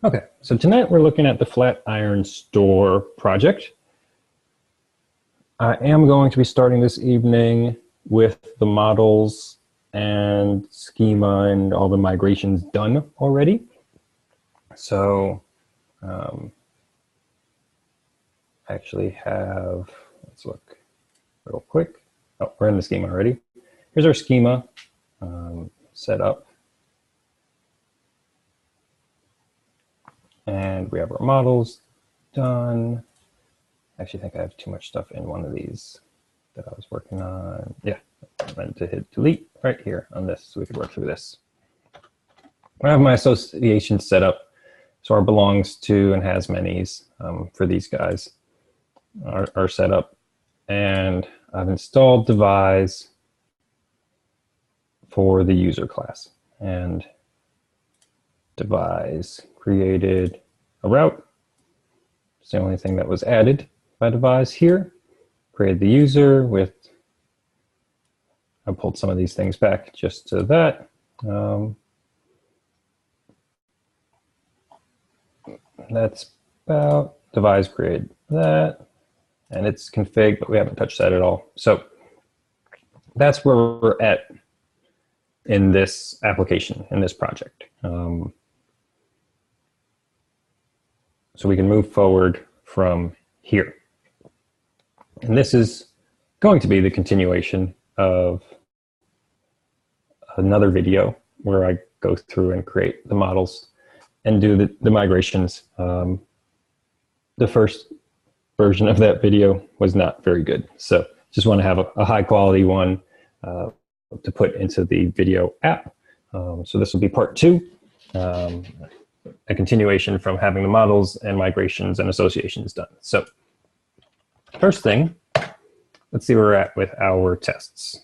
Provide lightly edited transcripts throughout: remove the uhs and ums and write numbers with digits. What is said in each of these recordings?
Okay, so tonight we're looking at the Flatiron store project. I am going to be starting this evening with the models and schema and all the migrations done already. So I actually have, let's look real quick. Oh, we're in the schema already. Here's our schema set up. And we have our models done. I actually think I have too much stuff in one of these that I was working on. Yeah, I meant to hit delete right here on this so we could work through this. I have my association set up. So our belongs to and has many's for these guys are set up. And I've installed Devise for the user class. And Devise created a route. It's the only thing that was added by Devise here. Created the user with, I pulled some of these things back just to that. That's about, Devise created that. And it's config, but we haven't touched that at all. So that's where we're at in this application, in this project. So we can move forward from here. And this is going to be the continuation of another video where I go through and create the models and do the migrations. The first version of that video was not very good. So just want to have a high quality one to put into the video app. So this will be part 2. A continuation from having the models and migrations and associations done. So first thing, let's see where we're at with our tests.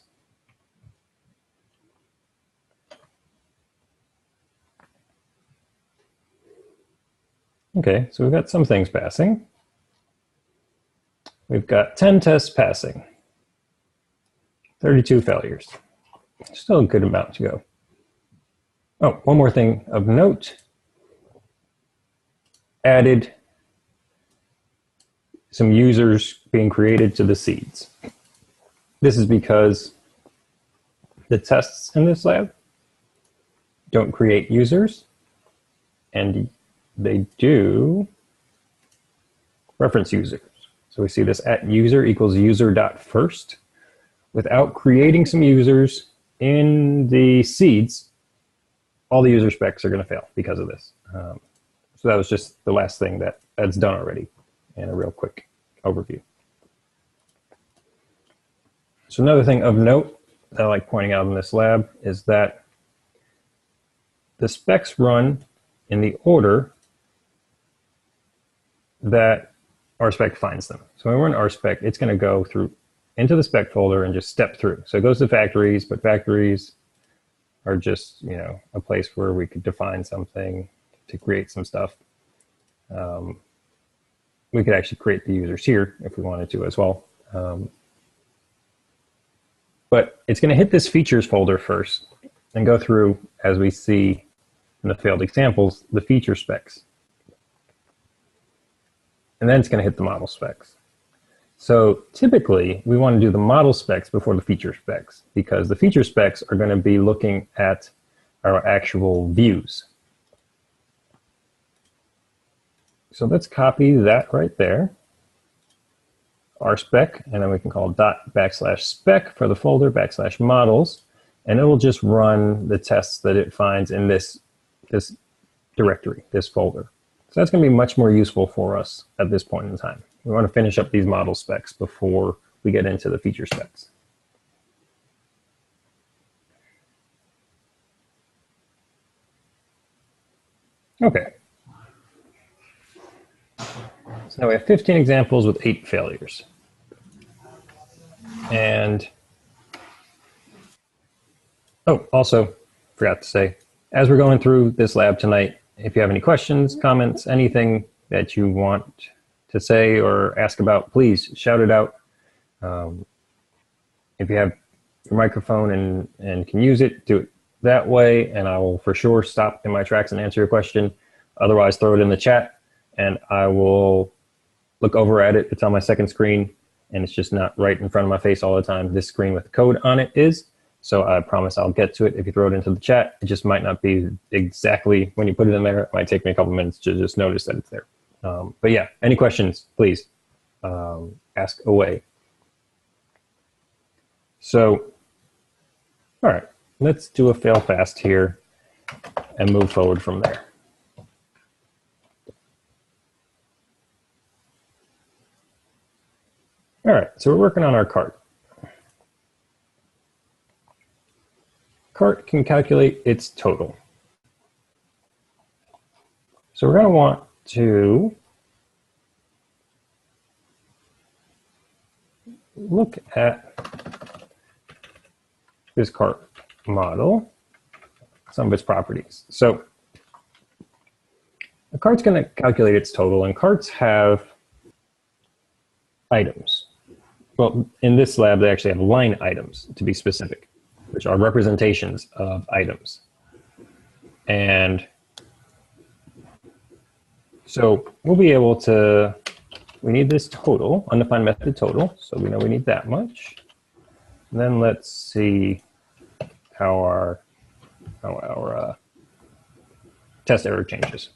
Okay, so we've got some things passing. We've got 10 tests passing, 32 failures. Still a good amount to go. Oh, one more thing of note. Added some users being created to the seeds. This is because the tests in this lab don't create users, and they do reference users. So we see this at user equals user.first. Without creating some users in the seeds, all the user specs are going to fail because of this. So that was just the last thing that's done already in a real quick overview. So another thing of note that I like pointing out in this lab is that the specs run in the order that RSpec finds them. So when we run RSpec, it's going to go through into the spec folder and just step through. So it goes to factories, but factories are just, you know, a place where we could define something to create some stuff. We could actually create the users here if we wanted to as well. But it's going to hit this features folder first and go through, as we see in the failed examples, the feature specs. And then it's going to hit the model specs. So typically, we want to do the model specs before the feature specs, because the feature specs are going to be looking at our actual views. So let's copy that right there, RSpec, and then we can call /spec for the folder /models, and it will just run the tests that it finds in this directory, this folder. So that's going to be much more useful for us at this point in time. We want to finish up these model specs before we get into the feature specs. Okay. So now we have 15 examples with 8 failures. And, oh, also forgot to say, as we're going through this lab tonight, if you have any questions, comments, anything that you want to say or ask about, please shout it out. If you have your microphone and can use it, do it that way, and I will for sure stop in my tracks and answer your question. Otherwise, throw it in the chat and I will look over at it. It's on my second screen and it's just not right in front of my face all the time. This screen with the code on it is. So I promise I'll get to it. If you throw it into the chat, it just might not be exactly when you put it in there. It might take me a couple minutes to just notice that it's there. But yeah, any questions, please ask away. So, all right, let's do a fail fast here and move forward from there. All right, so we're working on our cart. Cart can calculate its total. So we're going to want to look at this cart model, some of its properties. So the cart's going to calculate its total, and carts have items. Well, in this lab, they actually have line items, to be specific, which are representations of items. And so we'll be able to, we need this total, undefined method total, so we know we need that much. And then let's see how our test error changes.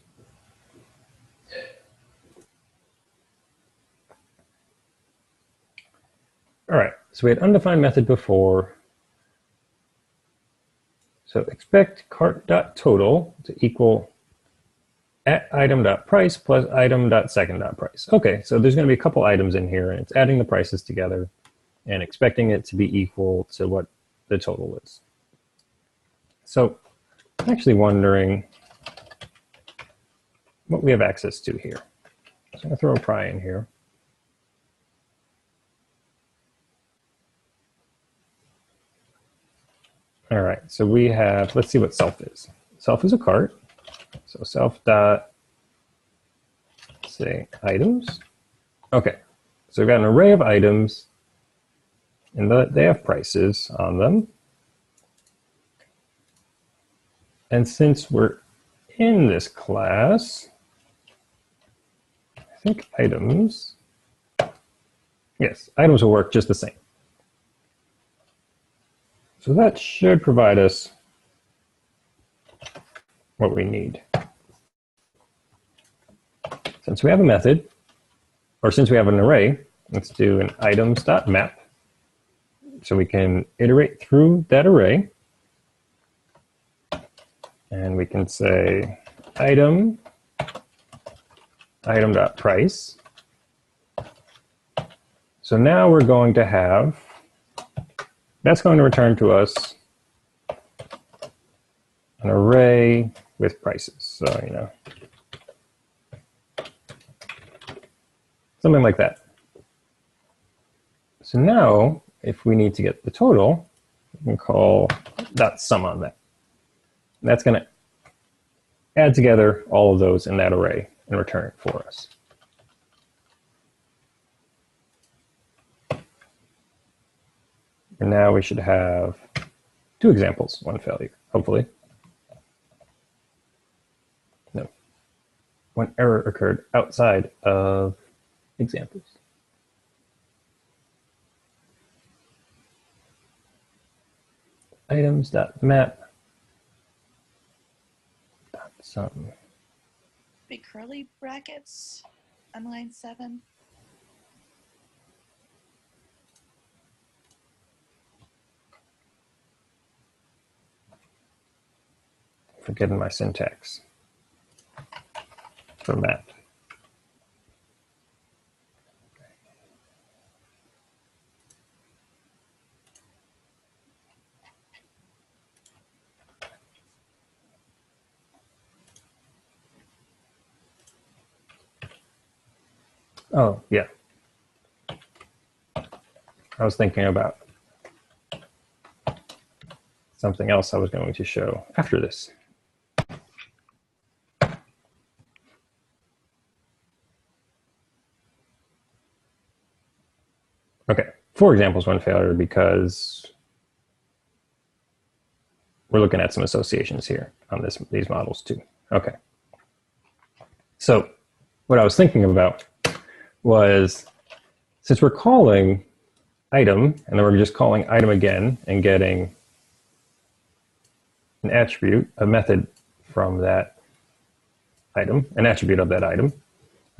All right, so we had undefined method before. So expect cart.total to equal at item.price plus item.second.price. Okay, so there's going to be a couple items in here, and it's adding the prices together and expecting it to be equal to what the total is. So I'm actually wondering what we have access to here. So I'm going to throw a pry in here. All right, so we have, let's see what self is. Self is a cart. So self dot, say, items. Okay, so we've got an array of items, and they have prices on them. And since we're in this class, I think items, yes, items will work just the same. So that should provide us what we need. Since we have a method, or since we have an array, let's do an items.map. So we can iterate through that array. And we can say item.price. So now we're going to have, that's going to return to us an array with prices. So, you know, something like that. So now, if we need to get the total, we can call .sum on that. And that's going to add together all of those in that array and return it for us. And now we should have 2 examples, 1 failure, hopefully. No, 1 error occurred outside of examples. Items.map. Sum. Big curly brackets on line 7. Forgetting my syntax for map. Oh, yeah. I was thinking about something else I was going to show after this. Okay, 4 examples, 1 failure, because we're looking at some associations here on these models too. Okay. So what I was thinking about was, since we're calling item, and then we're just calling item again and getting an attribute, a method from that item, an attribute of that item,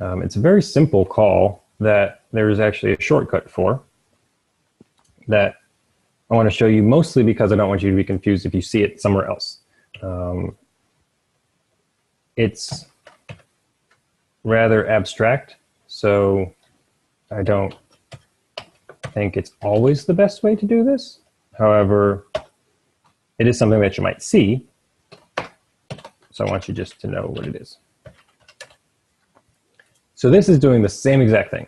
it's a very simple call that there is actually a shortcut for that I want to show you, mostly because I don't want you to be confused if you see it somewhere else. It's rather abstract, so I don't think it's always the best way to do this. However, it is something that you might see, so I want you just to know what it is. So this is doing the same exact thing.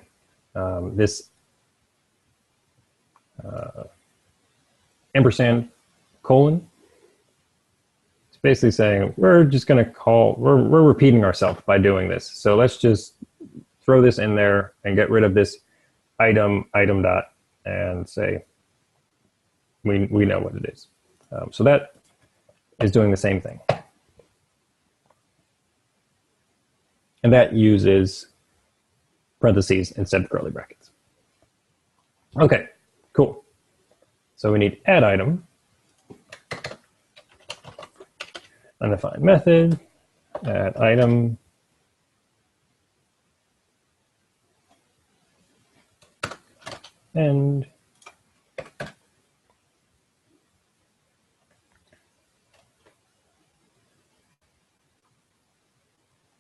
This ampersand colon, it's basically saying we're just going to call, we're repeating ourselves by doing this. So let's just throw this in there and get rid of this item dot and say we know what it is. So that is doing the same thing. And that uses parentheses instead of curly brackets. Okay, cool. So we need add item, undefined method, add item, and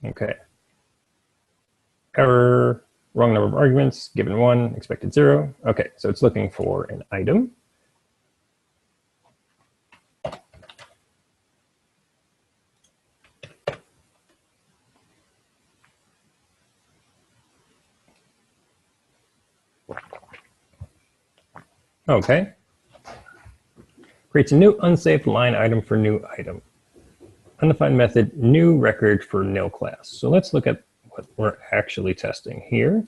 okay. Error, wrong number of arguments, given 1, expected 0. Okay, so it's looking for an item. Okay. Creates a new unsaved line item for new item. Undefined method, new record for nil class. So let's look at what we're actually testing here.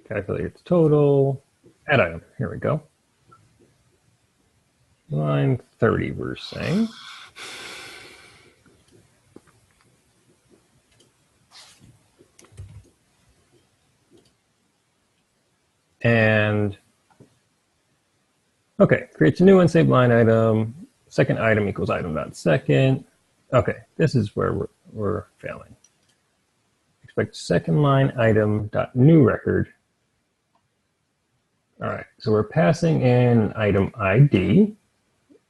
Calculate its total. Add item. Here we go. Line 30, we're saying. And okay, creates a new unsaved line item. Second item equals item dot second. Okay, this is where we're failing. Expect second line item dot new record. All right, so we're passing in item ID.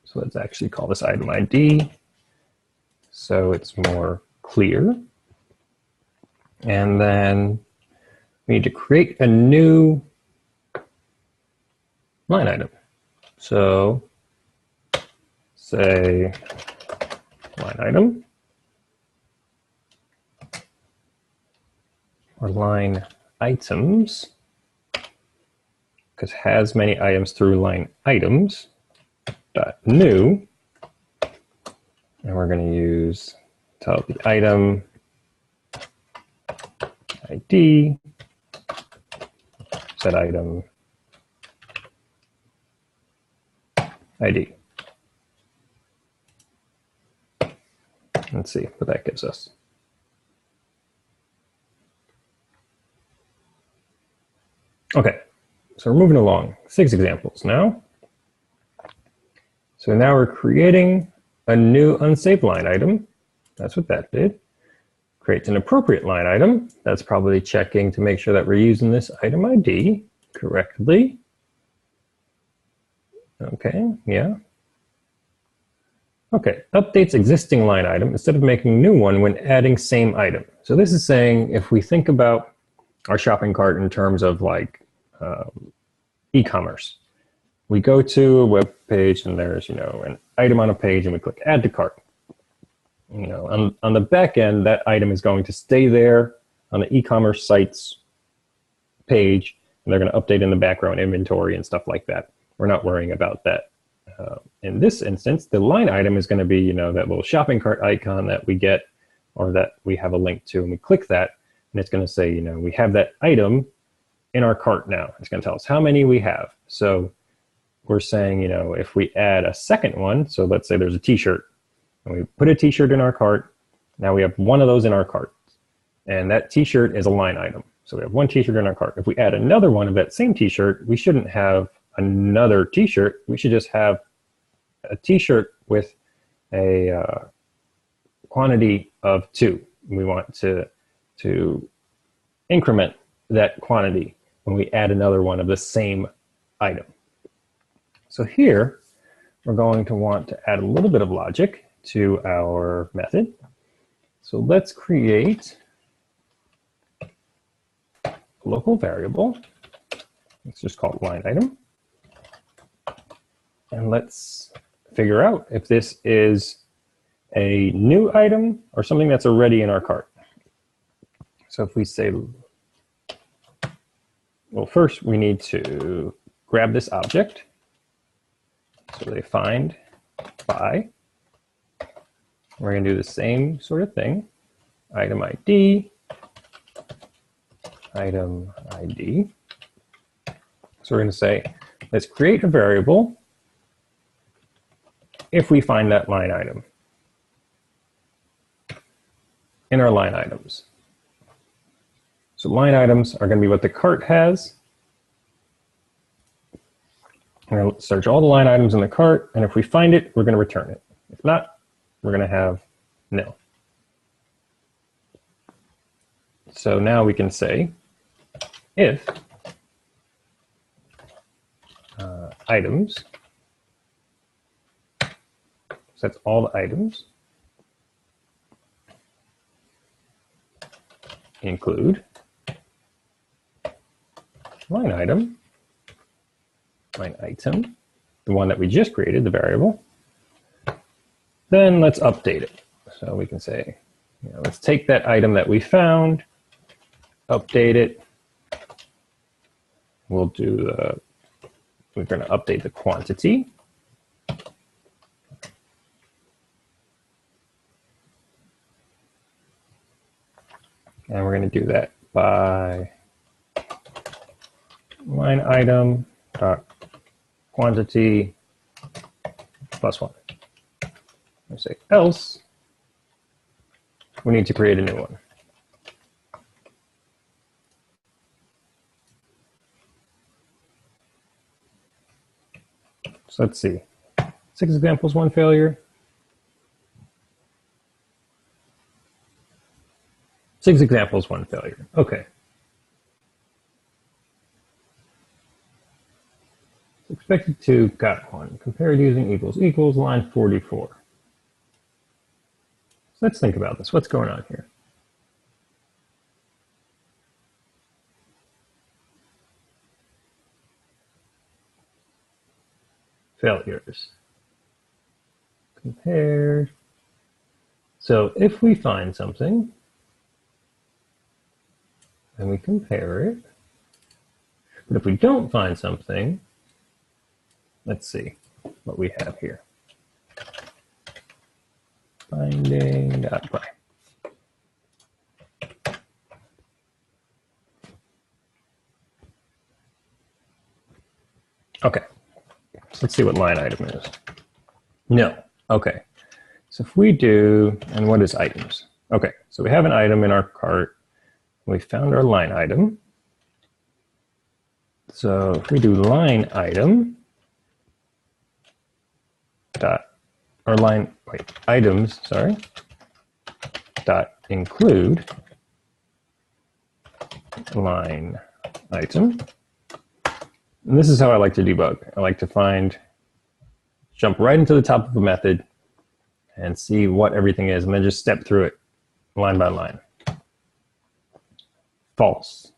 So let's actually call this item ID so it's more clear. And then we need to create a new line item. So say line item or line items, because has many items through line items dot new, and we're going to use tell the item ID set item ID. Let's see what that gives us. Okay, so we're moving along. 6 examples now. So now we're creating a new unsaved line item. That's what that did. Creates an appropriate line item. That's probably checking to make sure that we're using this item ID correctly. Okay, yeah. Okay, updates existing line item instead of making a new one when adding same item. So this is saying if we think about our shopping cart in terms of like e-commerce, we go to a web page and there's, an item on a page and we click add to cart. On the back end, that item is going to stay there on the e-commerce site's page, and they're going to update in the background inventory and stuff like that. We're not worrying about that. In this instance, the line item is going to be, that little shopping cart icon that we get or that we have a link to, and we click that, and it's going to say, we have that item in our cart now. It's going to tell us how many we have. So we're saying, if we add a second one, so let's say there's a t-shirt, and we put a t-shirt in our cart, now we have one of those in our cart. And that t-shirt is a line item. So we have one t-shirt in our cart. If we add another one of that same t-shirt, we shouldn't have another t-shirt. We should just have a t-shirt with a quantity of 2. We want to increment that quantity when we add another one of the same item. So here, we're going to want to add a little bit of logic to our method. So let's create a local variable. Let's just call it line item. And let's figure out if this is a new item or something that's already in our cart. So if we say, well, first we need to grab this object. So they find by. We're going to do the same sort of thing. Item ID, item ID. So we're going to say, let's create a variable if we find that line item in our line items. So line items are going to be what the cart has. We're going to search all the line items in the cart, and if we find it, we're going to return it. If not, we're going to have nil. So now we can say if items, so that's all the items, include line item, the one that we just created, the variable, then let's update it. So we can say, let's take that item that we found, update it. We're going to update the quantity. And we're going to do that by line item dot quantity plus 1. I say else, we need to create a new one. So let's see, 6 examples, 1 failure. 6 examples, 1 failure. Okay. Expected to got 1. Compared using equals, line 44. So let's think about this. What's going on here? Failures. Compared. So if we find something, and we compare it, but if we don't find something, let's see what we have here. Finding.by. Okay, so let's see what line item is. No, okay. So if we do, and what is items? Okay, so we have an item in our cart. We found our line item. So if we do line item dot, or line, wait, items, sorry, dot include line item. And this is how I like to debug. I like to jump right into the top of a method and see what everything is, and then just step through it line by line. False.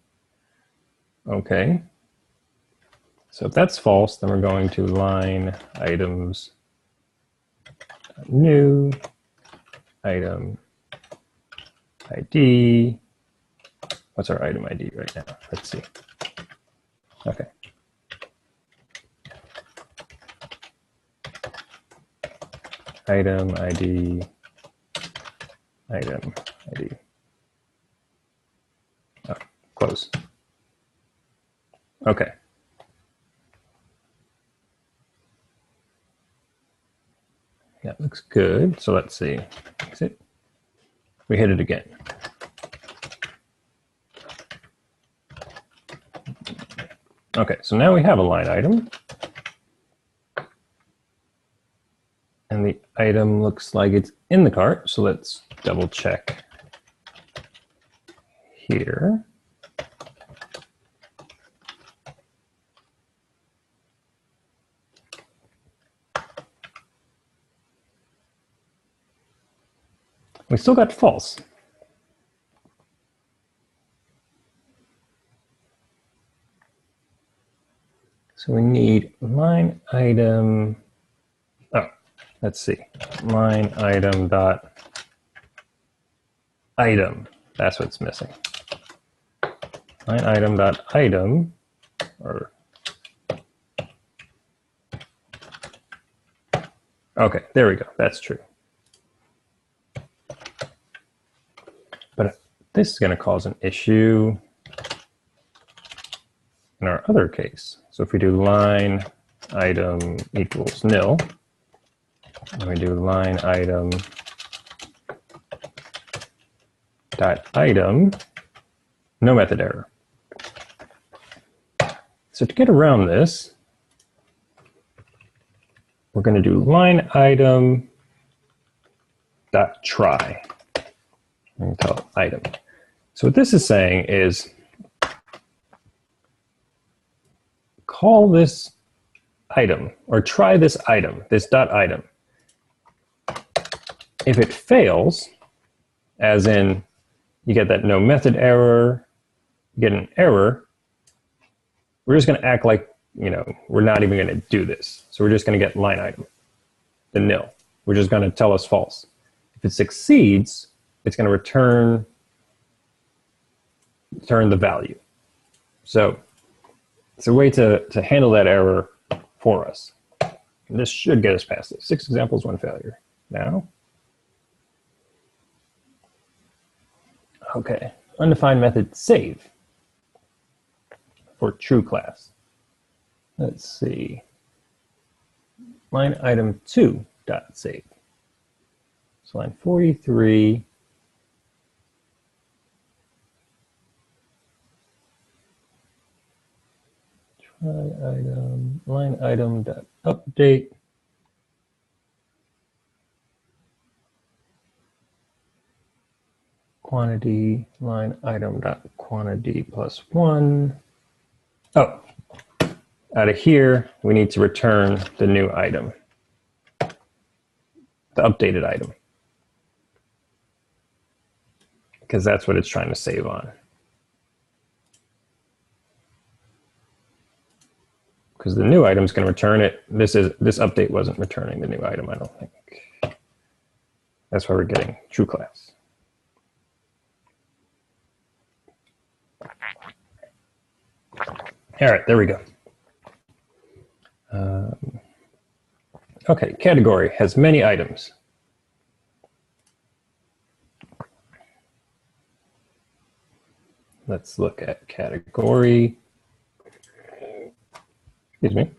Okay. So if that's false, then we're going to line items new item ID. What's our item ID right now? Let's see. Okay. Item ID, item ID. Oh, close. Okay. That looks good. So let's see. Exit. We hit it again. Okay, so now we have a line item. And the item looks like it's in the cart. So let's double check here. We still got false. So we need line item. Oh, let's see. Line item dot item. That's what's missing. Line item dot item, or okay, there we go. That's true. But this is going to cause an issue in our other case. So if we do line item equals nil, and we do line item dot item, no method error. So to get around this, we're going to do line item dot try. And call it item. So what this is saying is call this item or try this item, this dot item. If it fails, as in you get that no method error, you get an error, we're just going to act like, we're not even going to do this. So we're just going to get line item, the nil, which is going to tell us false. If it succeeds, it's going to return the value. So it's a way to handle that error for us. And this should get us past it. 6 examples, 1 failure. Now, okay, undefined method save for true class. Let's see. Line item 2 dot save. So line 43. Item, line item dot update. Quantity, line item dot quantity plus 1. Oh, out of here, we need to return the new item, the updated item, because that's what it's trying to save on. Because the new item is going to return it. This update wasn't returning the new item, I don't think. That's why we're getting true class. All right, there we go. Okay, category has many items. Let's look at category. Excuse me.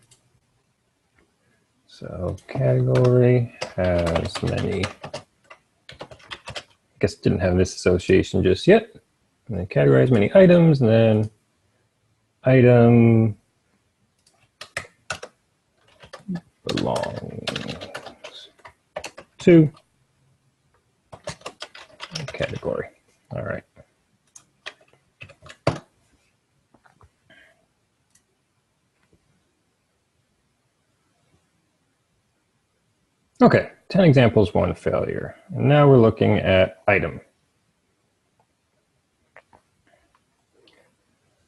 So category has many, I guess didn't have this association just yet. And then category has many items, and then item belongs to category. All right. Okay, 10 examples, 1 failure. And now we're looking at item.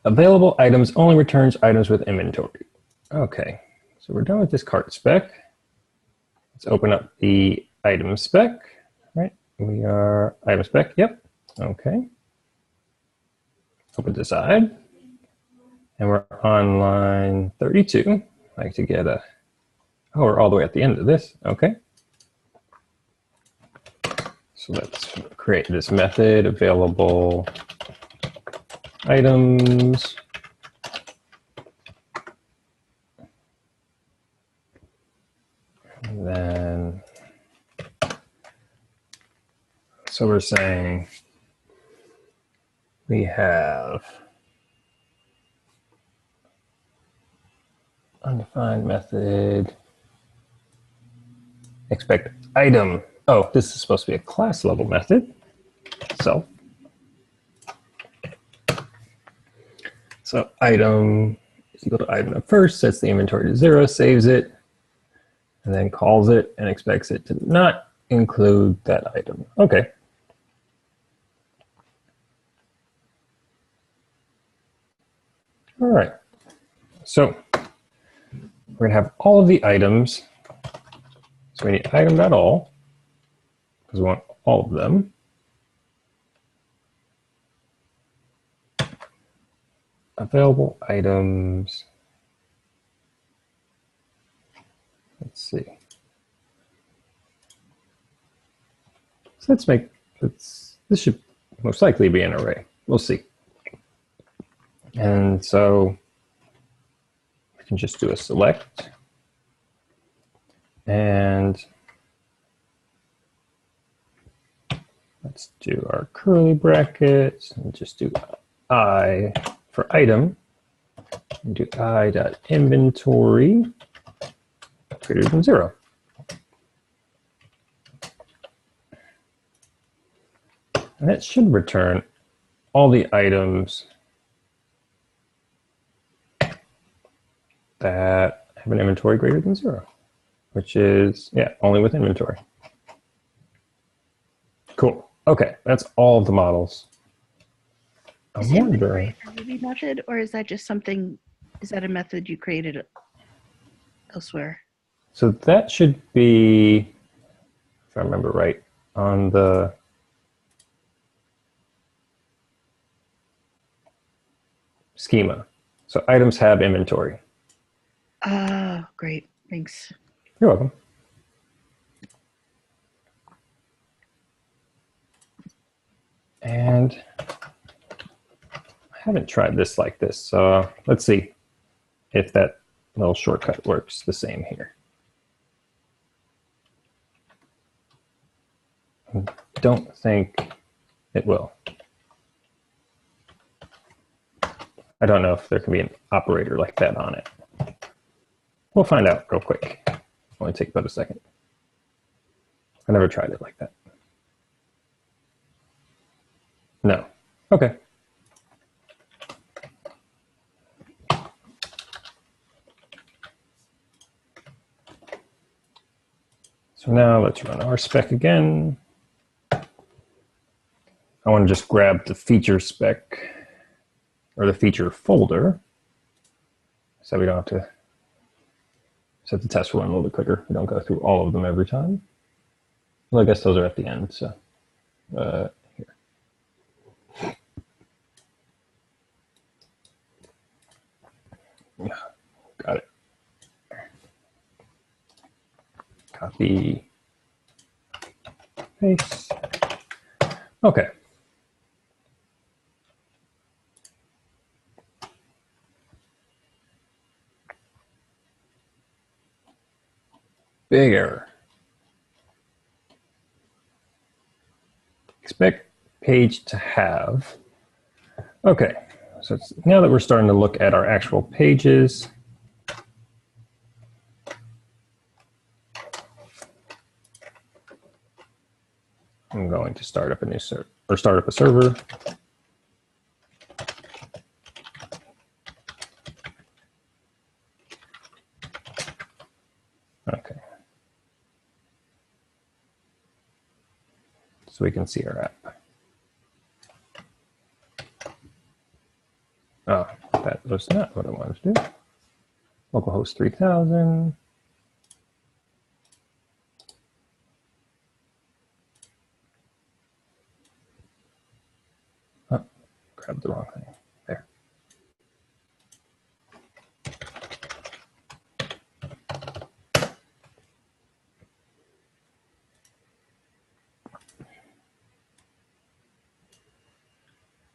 Available items only returns items with inventory. Okay, so we're done with this cart spec. Let's open up the item spec, right? We are item spec, yep. Okay. Open to side. And we're on line 32. I like to get a, oh, we're all the way at the end of this, okay. So let's create this method, available items And then, so we're saying we have undefined method, expect item. Oh, this is supposed to be a class level method. So item is equal to item of first, sets the inventory to 0, saves it, and then calls it and expects it to not include that item. Okay. All right. So we're going to have all of the items. So we need item.all because we want all of them. Available items. Let's see. So this should most likely be an array. We'll see. And so we can just do a select. And let's do our curly brackets and just do I for item. And do I.inventory greater than 0. And that should return all the items that have an inventory greater than 0, which is, yeah, only with inventory. Cool. Okay, that's all of the models. Is inventory a Ruby method, or is that just something, is that a method you created elsewhere? So that should be, if I remember right, on the schema. So items have inventory. Ah, great. Thanks. You're welcome. And I haven't tried this like this, so let's see if that little shortcut works the same here. I don't think it will. I don't know if there can be an operator like that on it. We'll find out real quick. Only take about a second. I never tried it like that. No. Okay. So now let's run our spec again. I want to just grab the feature spec or the feature folder so we don't have to set the test run a little bit quicker. We don't go through all of them every time. Well, I guess those are at the end. So here. Got it. Copy, paste. Okay. Big error. Expect page to have. Okay, so now that we're starting to look at our actual pages, I'm going to start up a new server, or start up a server. Okay. So we can see our app. Oh, that was not what I wanted to do. Localhost 3000. Oh, grabbed the wrong thing. There.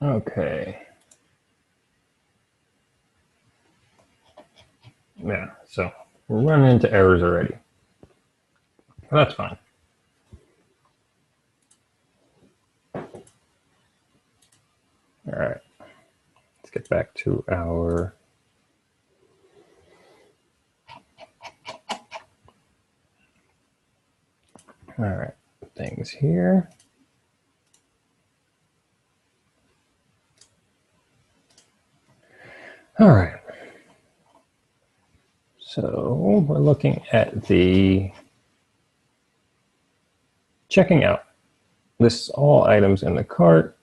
Okay. Yeah, so we're running into errors already. That's fine. All right, let's get back to our things here. All right. So we're looking at the checking out. Lists all items in the cart.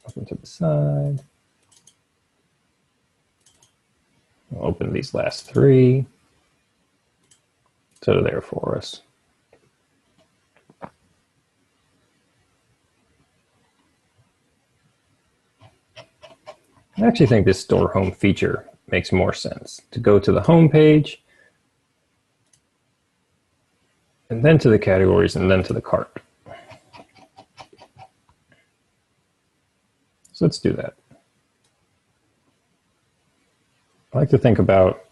Open to the side. We'll open these last three. So they're there for us. I actually think this store home feature makes more sense. To go to the home page, and then to the categories, and then to the cart. So let's do that. I like to think about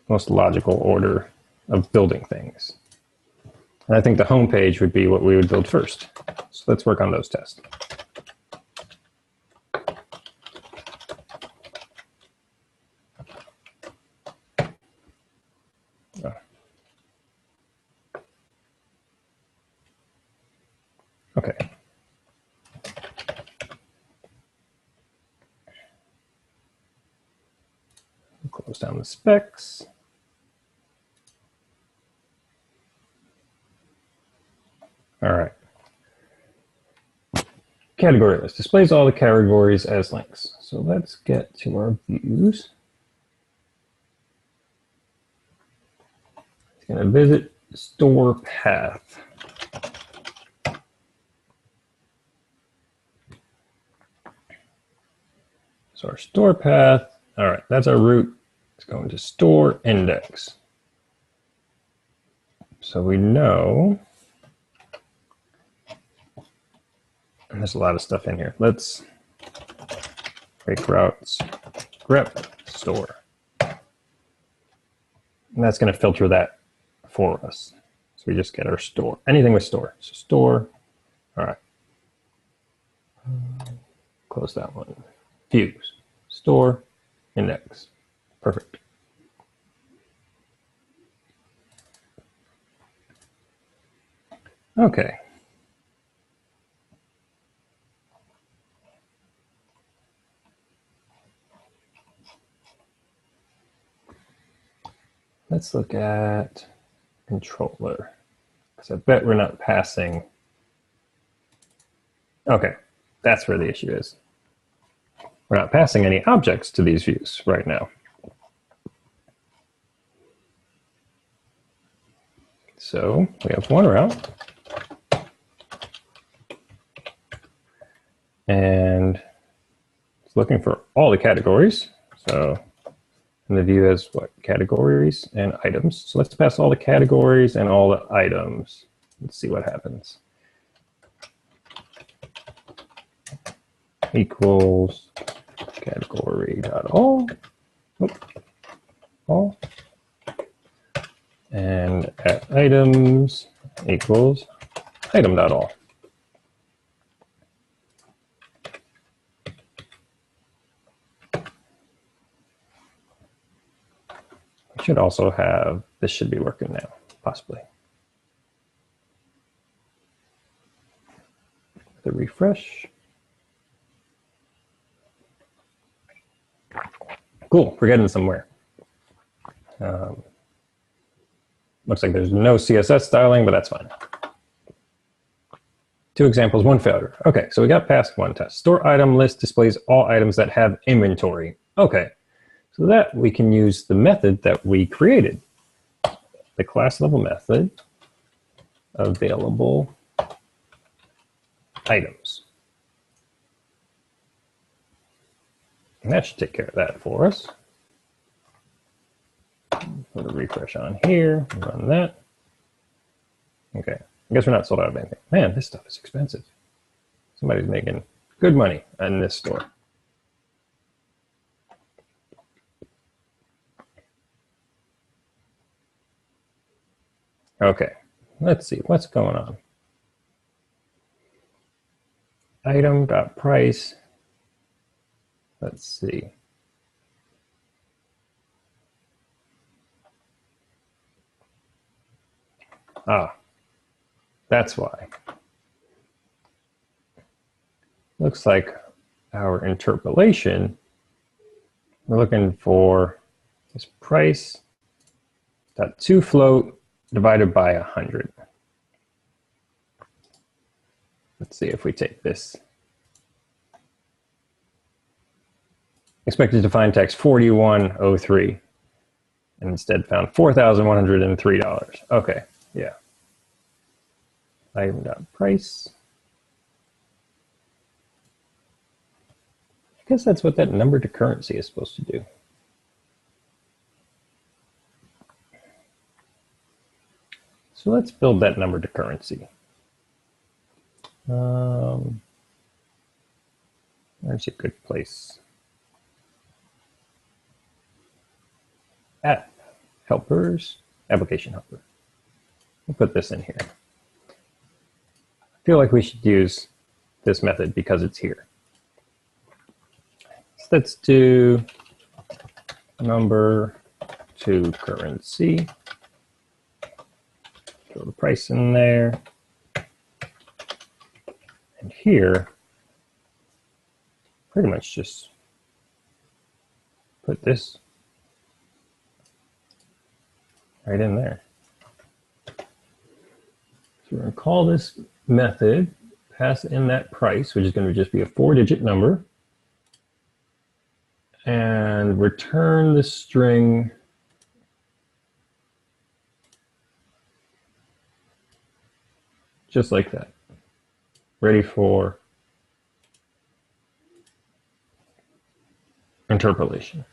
most logical order of building things. And I think the home page would be what we would build first. So let's work on those tests. Okay. Close down the specs. All right. Category list displays all the categories as links. So let's get to our views. It's going to visit store path. So our store path, all right, that's our route. It's going to store index. So we know, and there's a lot of stuff in here. Let's break routes, grep store. And that's going to filter that for us. So we just get our store, anything with store. So store, all right. Close that one. Views, store, index. Perfect. Okay. Let's look at controller, because I bet we're not passing. Okay, that's where the issue is. We're not passing any objects to these views right now. So we have one route. And it's looking for all the categories. So and the view has what? Categories and items. So let's pass all the categories and all the items. Let's see what happens. Equals category.all. All. And at items equals item.all. We should also have, this should be working now, possibly. The refresh. Cool, we're getting somewhere. Looks like there's no CSS styling, but that's fine. 2 examples, 1 failure. Okay, so we got past 1 test. Store item list displays all items that have inventory. Okay, so that we can use the method that we created. The class level method, available items. And that should take care of that for us. Put a refresh on here, run that. Okay, I guess we're not sold out of anything. Man, this stuff is expensive. Somebody's making good money in this store. Okay, let's see what's going on. Item.price. Let's see. Ah, that's why. Looks like our interpolation, we're looking for this price dot to float divided by 100. Let's see if we take this. Expected to find text 4103 and instead found $4,103. Okay, yeah. Item.price. I guess that's what that number to currency is supposed to do. So let's build that number to currency. There's a good place. App helpers, application helper. We'll put this in here. I feel like we should use this method because it's here. So let's do number to currency. Throw the price in there. And here, pretty much just put this right in there. So we're going to call this method, pass in that price, which is going to just be a 4-digit number, and return the string just like that. Ready for interpolation.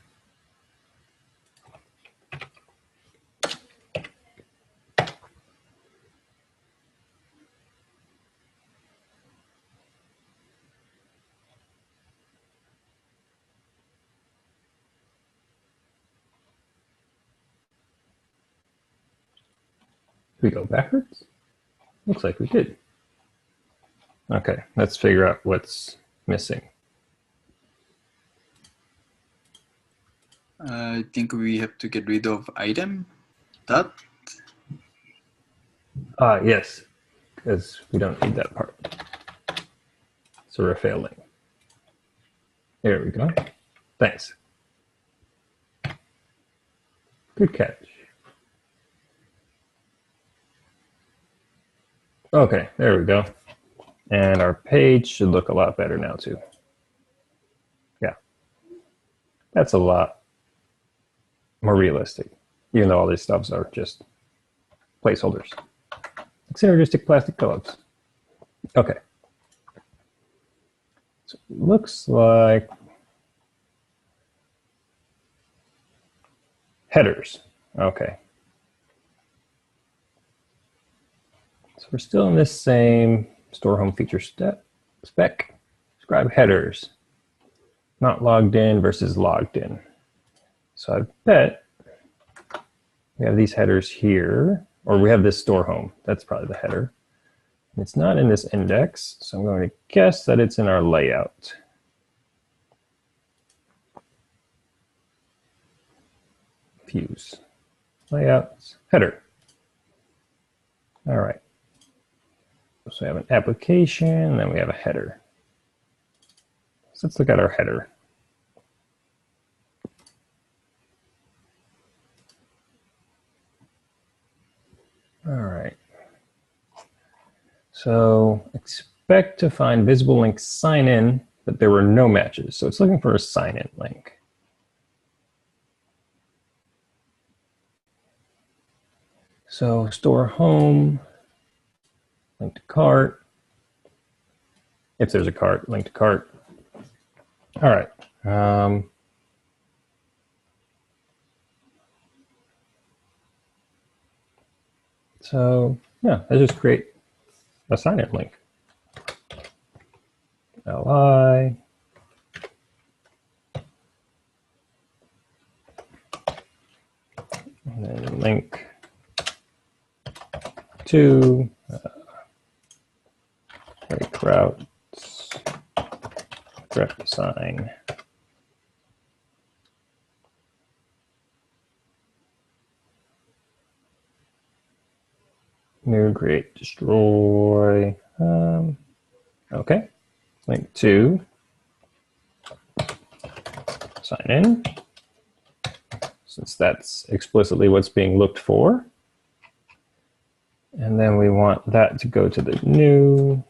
We go backwards? Looks like we did. Okay, let's figure out what's missing. I think we have to get rid of item dot. Yes, because we don't need that part. So we're failing. There we go. Thanks. Good catch. Okay, there we go. And our page should look a lot better now too. Yeah, that's a lot more realistic, even though all these stuffs are just placeholders. Like synergistic plastic gloves. Okay. So it looks like headers. Okay. So we're still in this same store home feature spec. Describe headers. Not logged in versus logged in. So I bet we have these headers here, or we have this store home. That's probably the header. It's not in this index, so I'm going to guess that it's in our layout. Views, layouts, header. All right. So we have an application, and then we have a header. So let's look at our header. All right. So expect to find visible link sign in, but there were no matches. So it's looking for a sign in link. So store home, link to cart. If there's a cart, link to cart. All right. So yeah, let's just create a sign-in link. LI. And then link to Ray Kraut's rep design. New, create, destroy. Okay. Link to sign in, since that's explicitly what's being looked for. And then we want that to go to the new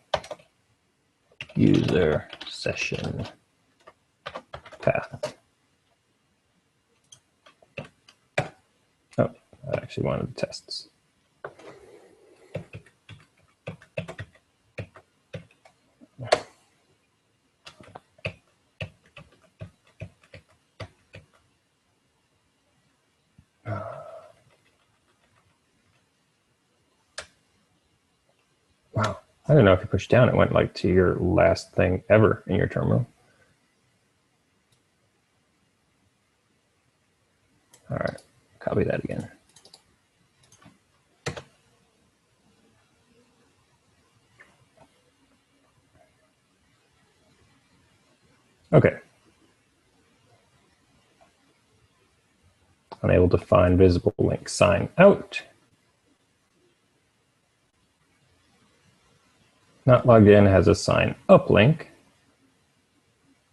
user session path. Oh, I actually wanted the tests. Wow, I don't know if you push down, it went like to your last thing ever in your terminal. All right, copy that again. Okay. Unable to find visible link, sign out. Not logged in has a sign up link.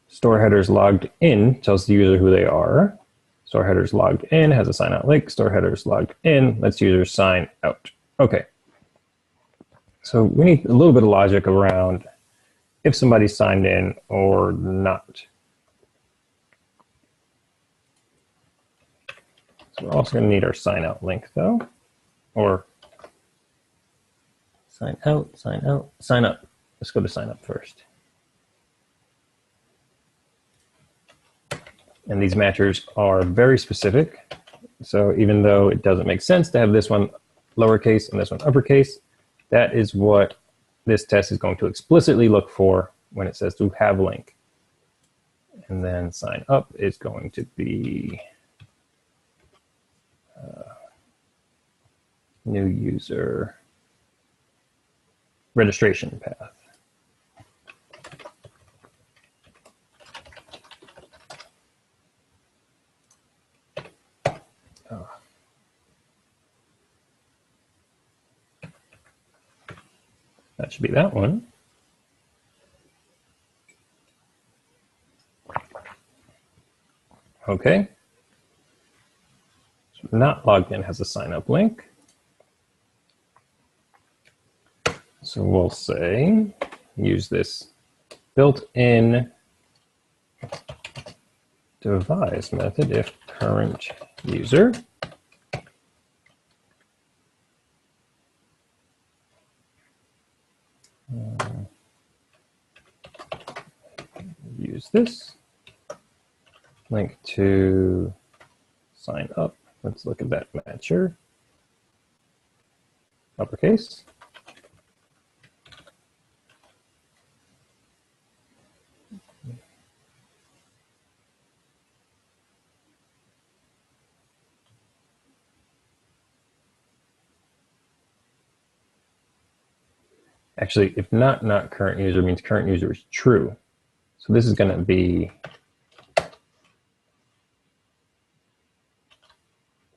Store headers logged in tells the user who they are. Store headers logged in has a sign out link. Store headers logged in lets users sign out. Okay. So we need a little bit of logic around if somebody's signed in or not. So we're also going to need our sign out link though, or sign out, sign up. Let's go to sign up first. And these matchers are very specific. So even though it doesn't make sense to have this one lowercase and this one uppercase, that is what this test is going to explicitly look for when it says to have link. And then sign up is going to be new user registration path. That should be that one. Okay. So not logged in has a sign up link. So we'll say, use this built-in devise method if current user. Use this. Link to sign up. Let's look at that matcher. Uppercase. Actually, if not current user means current user is true. So this is going to be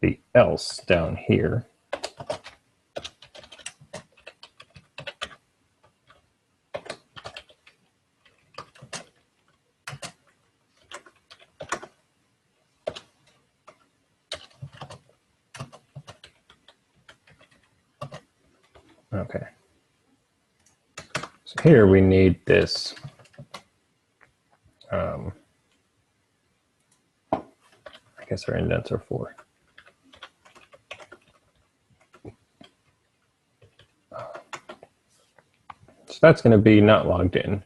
the else down here. Okay. So here we need this I guess our indents are 4. So that's going to be not logged in.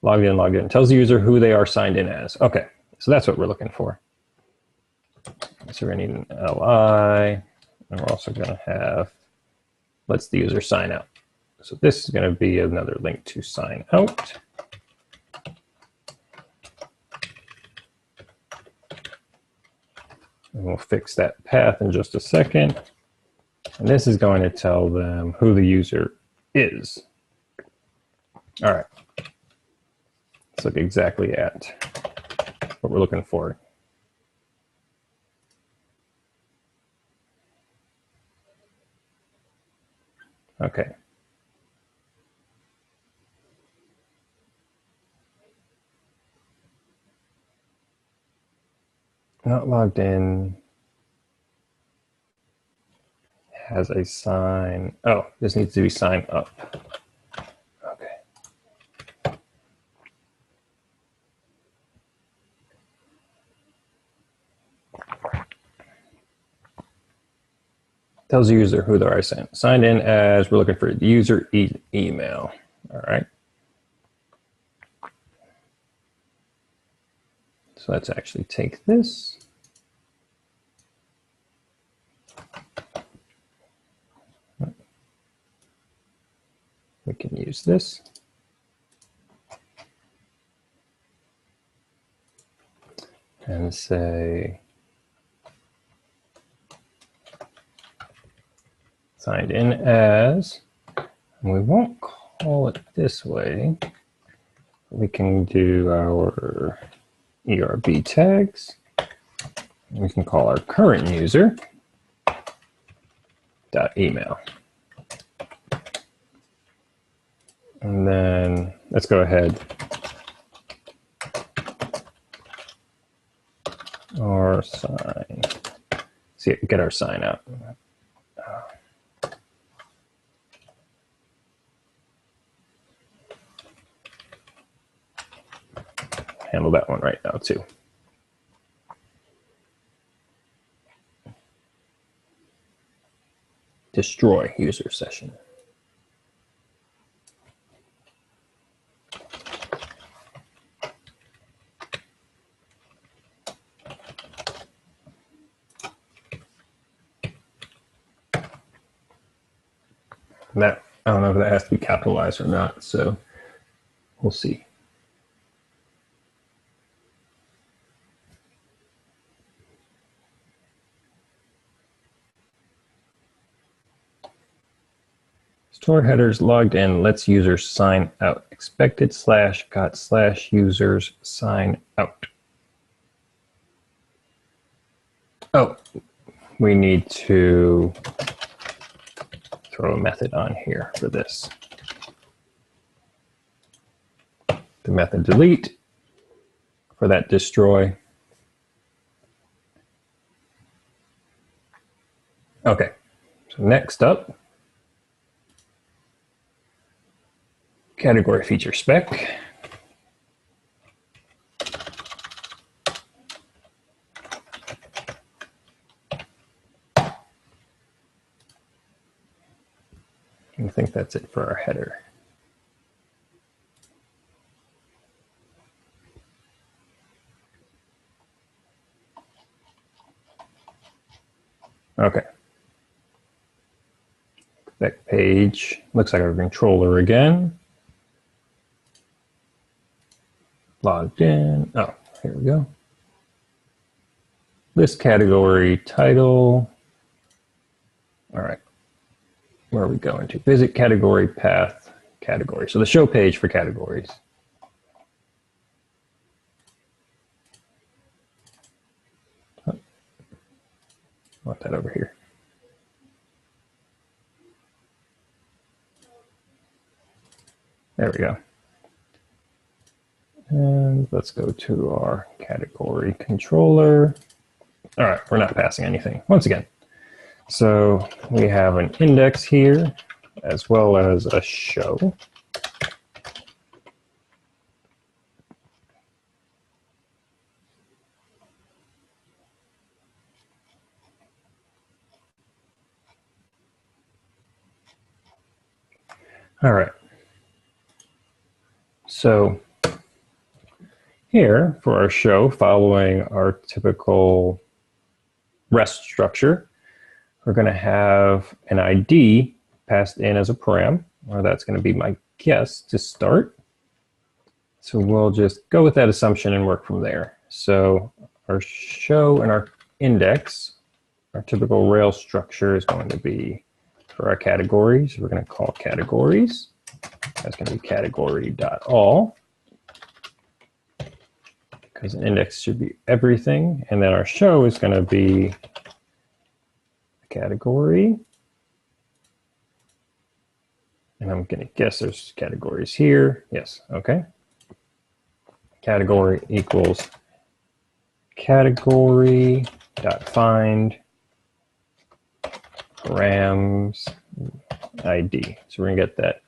Logged in, logged in. Tells the user who they are signed in as. Okay, so that's what we're looking for. So we're going to need an LI, and we're also going to have lets the user sign out. So this is going to be another link to sign out. And we'll fix that path in just a second. And this is going to tell them who the user is. All right. Let's look exactly at what we're looking for. Okay. Not logged in. Has a sign. Oh, this needs to be signed up. Okay. Tells the user who they're signed in as. We're looking for the user email. All right. So let's actually take this. We can use this. And say, signed in as, and we won't call it this way. We can do our ERB tags. We can call our current user .email. And then let's go ahead our sign. See, get our sign out. Handle that one right now too. Destroy user session. That, I don't know if that has to be capitalized or not, so we'll see. Store headers logged in lets users sign out. Expected / users sign out. Oh, we need to throw a method on here for this. The method delete for that destroy. Okay, so next up, category feature spec. I think that's it for our header. Okay. Spec page looks like our controller again. Logged in. Oh, here we go. List category title. All right. Where are we going to? Visit category path category. So the show page for categories. Oh, I want that over here. There we go. And let's go to our category controller. All right, we're not passing anything once again. So we have an index here as well as a show. All right. So here for our show, following our typical REST structure, we're going to have an ID passed in as a param, or that's going to be my guess to start. So we'll just go with that assumption and work from there. So our show and our index, our typical Rails structure is going to be for our categories. We're going to call categories. That's going to be category.all, because an index should be everything. And then our show is going to be a category. And I'm going to guess there's categories here. Yes, okay. Category equals category.find params ID. So we're going to get that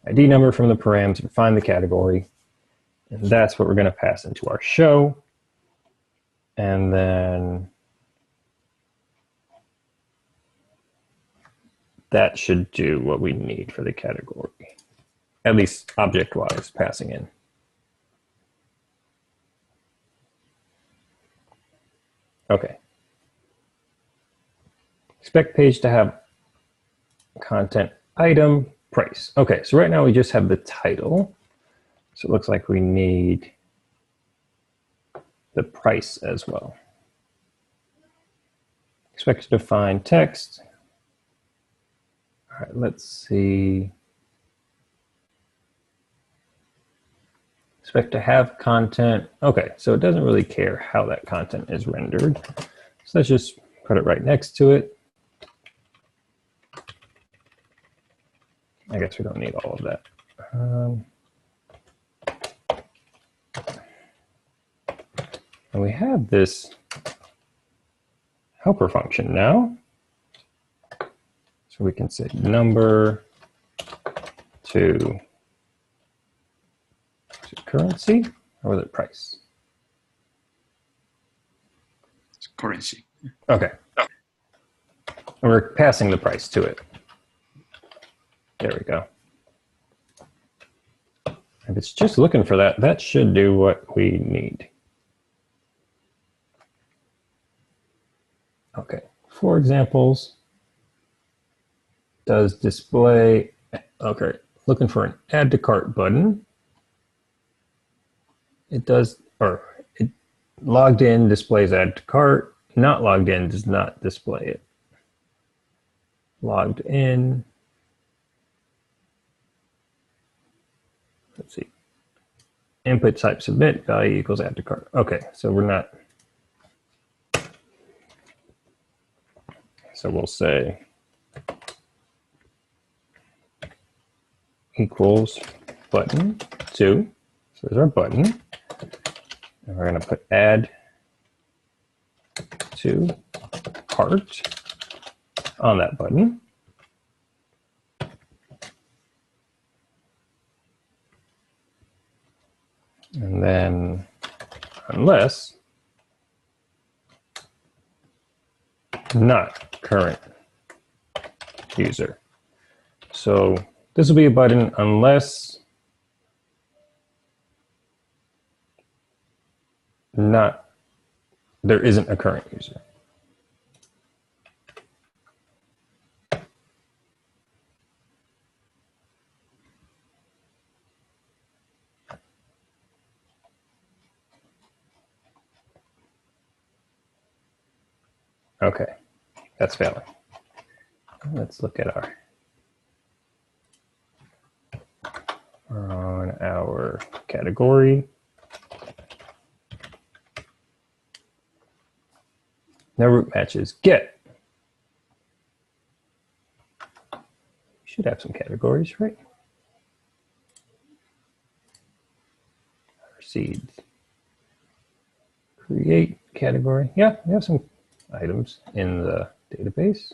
ID number from the params and find the category. And that's what we're going to pass into our show. And then that should do what we need for the category, at least object-wise, passing in. Okay. Expect page to have content item price. Okay, so right now we just have the title. So it looks like we need the price as well. Expect to define text. All right, let's see. Expect to have content. Okay, so it doesn't really care how that content is rendered. So let's just put it right next to it. I guess we don't need all of that. And we have this helper function now. So we can say number to currency, or was it price? It's currency. Okay. And we're passing the price to it. There we go. If it's just looking for that, that should do what we need. Okay, for examples, does display, okay, looking for an add to cart button. It does, or it logged in displays add to cart, not logged in does not display it. Logged in, let's see, input type submit, value equals add to cart. Okay, so we're not, so we'll say equals button 2, so there's our button. And we're going to put add to cart on that button. And then unless not current user. So this will be a button unless not, there isn't a current user. Okay, that's failing. Let's look at on our category. No root matches. Get. We should have some categories, right? Our seeds. Create category. Yeah, we have some items in the database.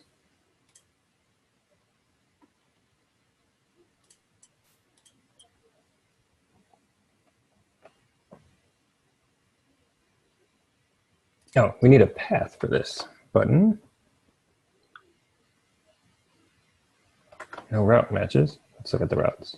Oh, we need a path for this button. No route matches. Let's look at the routes.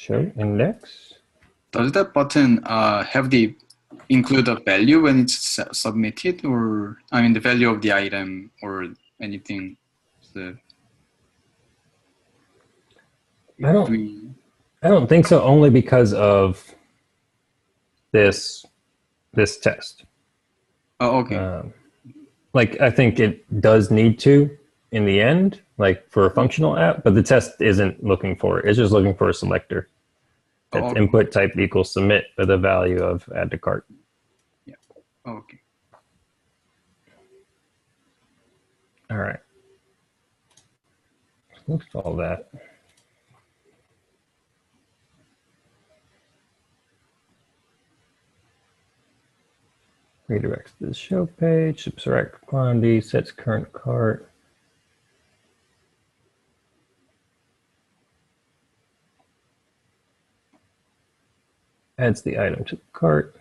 show index. Does that button have the include a value when it's submitted, or I mean the value of the item or anything? So, I don't think so. Only because of this test. Oh, okay. Like I think it does need to in the end, like for a functional app, but the test isn't looking for it. It's just looking for a selector. That's input type equals submit with a value of add to cart. Yeah. Okay. All right. Let's install that. Redirects to the show page, subtract quantity, sets current cart. Adds the item to the cart.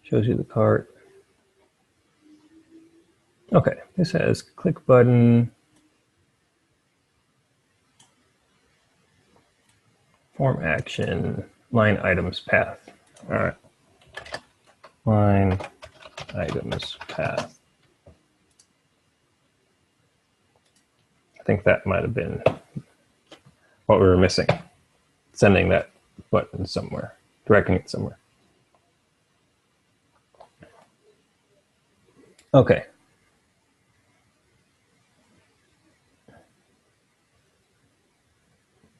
Shows you the cart. Okay, this has click button, form action, line items path. All right, line items path. I think that might have been what we were missing. Sending that button somewhere, directing it somewhere. Okay.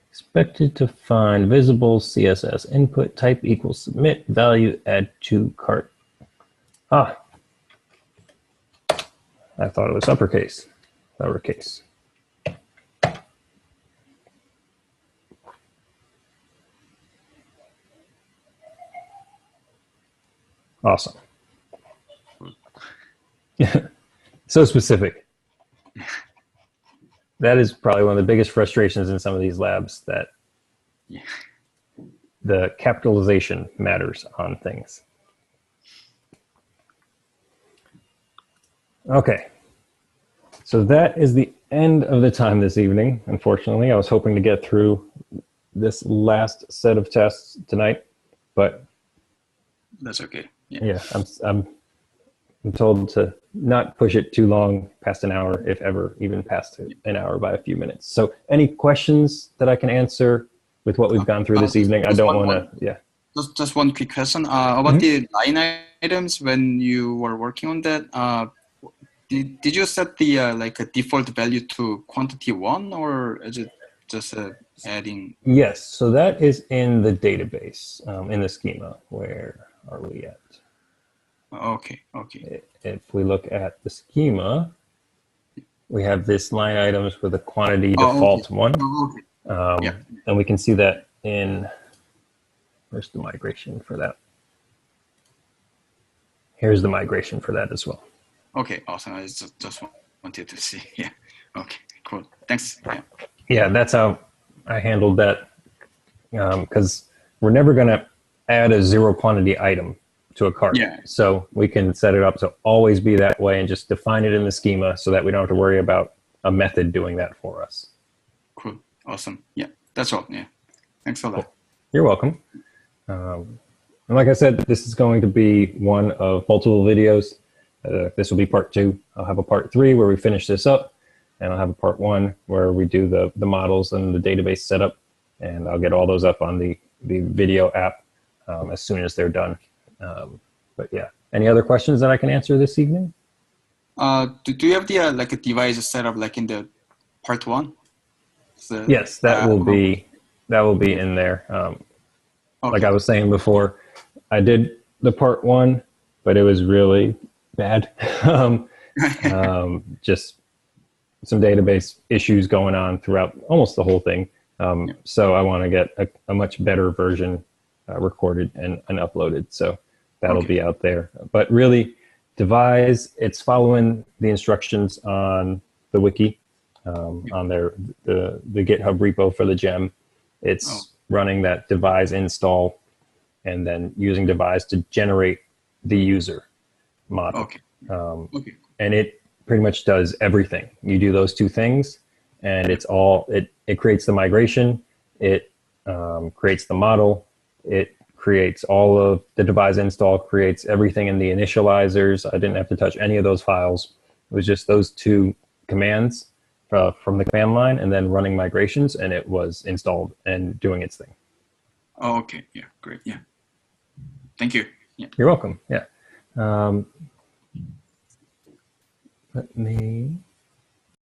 Expected to find visible CSS input type equals submit value add to cart. Ah, I thought it was uppercase, lowercase. Awesome. So specific. That is probably one of the biggest frustrations in some of these labs, that the capitalization matters on things. Okay. So that is the end of the time this evening. Unfortunately, I was hoping to get through this last set of tests tonight, but that's okay. Yeah, I'm told to not push it too long past an hour, if ever, even past an hour by a few minutes. So any questions that I can answer with what we've gone through this evening? I don't want to, Just one quick question about the line items. When you were working on that, did you set the like a default value to quantity 1, or is it just adding? Yes, so that is in the database, in the schema. Where are we at? Okay, okay. If we look at the schema, we have this line items with a quantity default 1. And we can see that in, where's the migration for that? Here's the migration for that as well. Okay, awesome. I just wanted to see. Yeah. Okay, cool. Thanks. Yeah, that's how I handled that, because we're never going to add a zero quantity item to a cart. Yeah. So we can set it up to always be that way and just define it in the schema so that we don't have to worry about a method doing that for us. Cool. Awesome. Yeah, that's all. Yeah. Thanks a lot. Cool. You're welcome. And like I said, this is going to be one of multiple videos. This will be part 2. I'll have a part 3 where we finish this up, and I'll have a part 1 where we do the models and the database setup, and I'll get all those up on the video app as soon as they're done. But yeah, any other questions that I can answer this evening? Do you have the like a device set up like in the part 1? So, yes, that will be in there. Like I was saying before, I did the part 1, but it was really bad. Just some database issues going on throughout almost the whole thing. So I want to get a much better version recorded and uploaded. So that'll be out there. But really, Devise, it's following the instructions on the wiki, on the GitHub repo for the gem. It's running that Devise install and then using Devise to generate the user model. And it pretty much does everything. You do those two things, and it creates the migration, it creates the model, it creates all of the Devise install, creates everything in the initializers. I didn't have to touch any of those files. It was just those two commands from the command line, and then running migrations, and it was installed and doing its thing. Oh, okay. Yeah, great. Yeah. Thank you. Yeah. You're welcome. Yeah. Let me